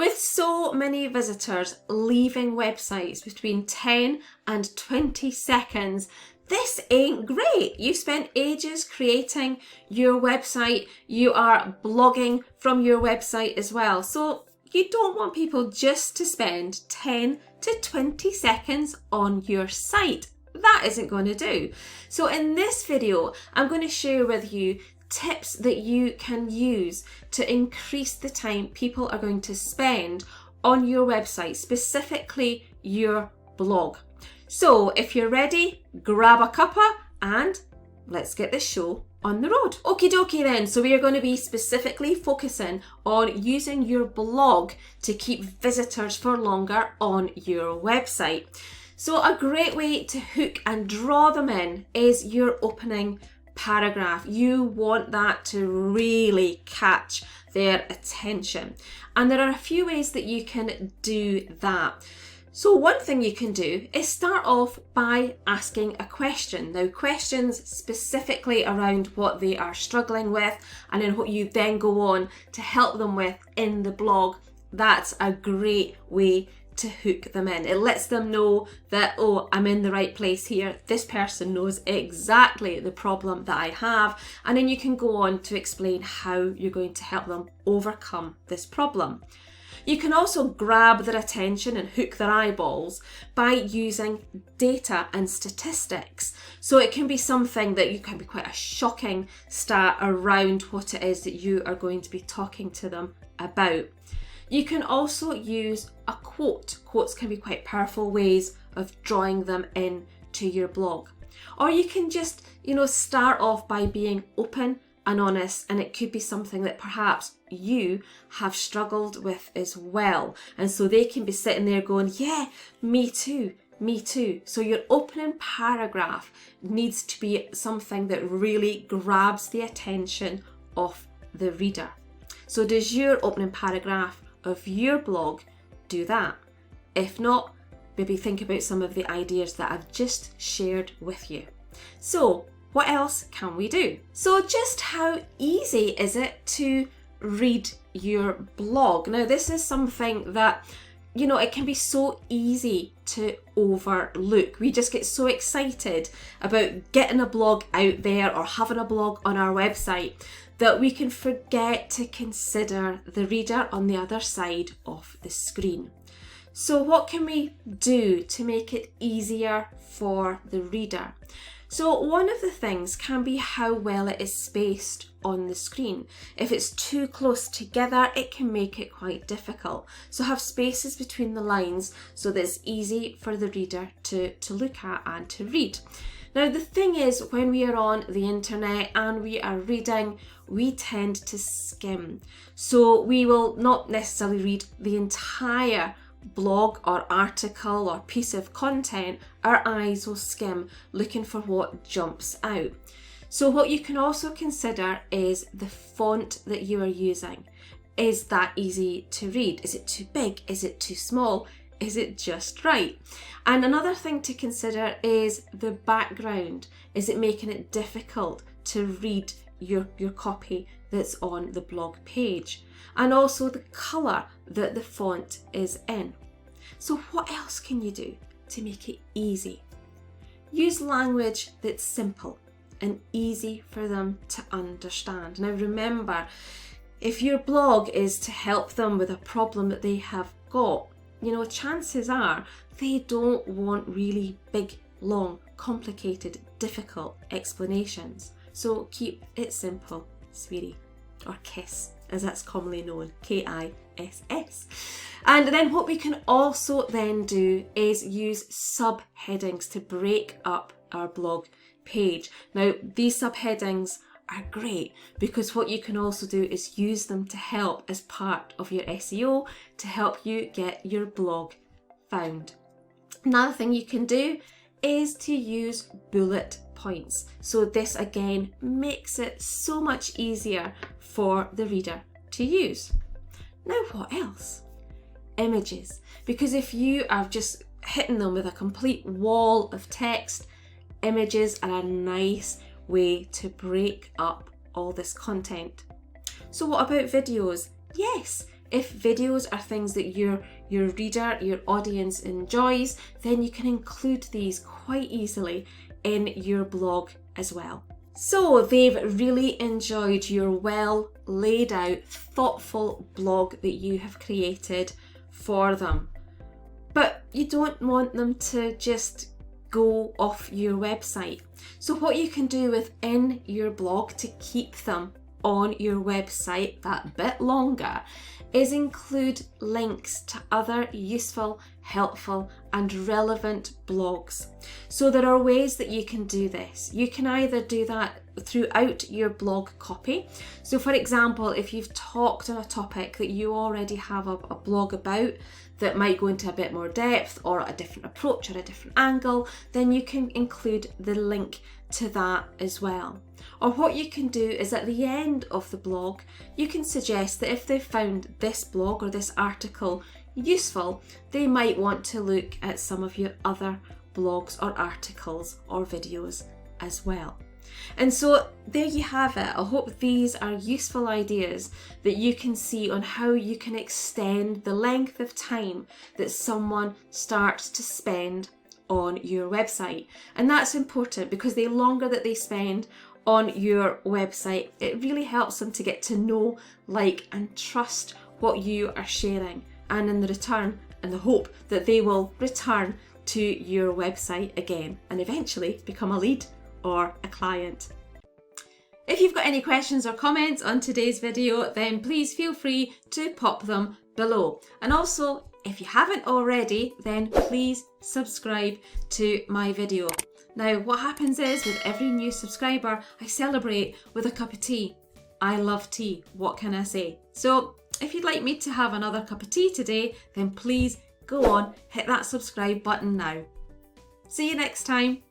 With so many visitors leaving websites between 10 and 20 seconds, this ain't great. You've spent ages creating your website. You are blogging from your website as well. So you don't want people just to spend 10 to 20 seconds on your site. That isn't going to do. So in this video, I'm going to share with you tips that you can use to increase the time people are going to spend on your website, specifically your blog. So if you're ready, grab a cuppa and let's get this show on the road. Okie dokie then, so we are going to be specifically focusing on using your blog to keep visitors for longer on your website. So a great way to hook and draw them in is your opening paragraph. You want that to really catch their attention. And there are a few ways that you can do that. So one thing you can do is start off by asking a question. Now, questions specifically around what they are struggling with and then what you then go on to help them with in the blog. That's a great way to hook them in. It lets them know that, oh, I'm in the right place here. This person knows exactly the problem that I have. And then you can go on to explain how you're going to help them overcome this problem. You can also grab their attention and hook their eyeballs by using data and statistics. So it can be something that you can be quite a shocking stat around what it is that you are going to be talking to them about. You can also use a quote. Quotes can be quite powerful ways of drawing them in to your blog. Or you can just, start off by being open and honest, and it could be something that perhaps you have struggled with as well. And so they can be sitting there going, yeah, me too. So your opening paragraph needs to be something that really grabs the attention of the reader. So does your opening paragraph of your blog do that? If not, maybe think about some of the ideas that I've just shared with you. So what else can we do? So just how easy is it to read your blog? Now, this is something that, it can be so easy to overlook. We just get so excited about getting a blog out there or having a blog on our website that we can forget to consider the reader on the other side of the screen. So what can we do to make it easier for the reader? So one of the things can be how well it is spaced on the screen. If it's too close together, it can make it quite difficult. So have spaces between the lines so that it's easy for the reader to look at and to read. Now, the thing is, when we are on the internet and we are reading, we tend to skim. So we will not necessarily read the entire blog or article or piece of content. Our eyes will skim, looking for what jumps out. So what you can also consider is the font that you are using. Is that easy to read? Is it too big? Is it too small? Is it just right? And another thing to consider is the background. Is it making it difficult to read your copy that's on the blog page? And also the colour that the font is in. So what else can you do to make it easy? Use language that's simple and easy for them to understand. Now remember, if your blog is to help them with a problem that they have got, chances are they don't want really big, long, complicated, difficult explanations. So keep it simple, sweetie, or KISS, as that's commonly known, KISS. And then what we can also then do is use subheadings to break up our blog page. Now, these subheadings are great because what you can also do is use them to help as part of your SEO to help you get your blog found. Another thing you can do is to use bullet points. So this again makes it so much easier for the reader to use. Now what else? Images. Because if you are just hitting them with a complete wall of text, images are a nice way to break up all this content. So what about videos? Yes, If videos are things that your reader, your audience enjoys, then you can include these quite easily in your blog as well. So they've really enjoyed your well laid out, thoughtful blog that you have created for them. But you don't want them to just go off your website. So what you can do within your blog to keep them on your website that bit longer is include links to other useful, helpful and relevant blogs. So there are ways that you can do this. You can either do that throughout your blog copy. So for example, if you've talked on a topic that you already have a blog about that might go into a bit more depth or a different approach or a different angle, then you can include the link to that as well. Or what you can do is at the end of the blog, you can suggest that if they've found this blog or this article useful, they might want to look at some of your other blogs or articles or videos as well. And so there you have it. I hope these are useful ideas that you can see on how you can extend the length of time that someone starts to spend on your website. And that's important because the longer that they spend on your website, it really helps them to get to know, like, and trust what you are sharing. And in the return, and the hope that they will return to your website again and eventually become a lead or a client. If you've got any questions or comments on today's video, then please feel free to pop them below. And also, if you haven't already, then please subscribe to my video. Now, what happens is with every new subscriber, I celebrate with a cup of tea. I love tea, what can I say? So if you'd like me to have another cup of tea today, then please go on, hit that subscribe button now. See you next time.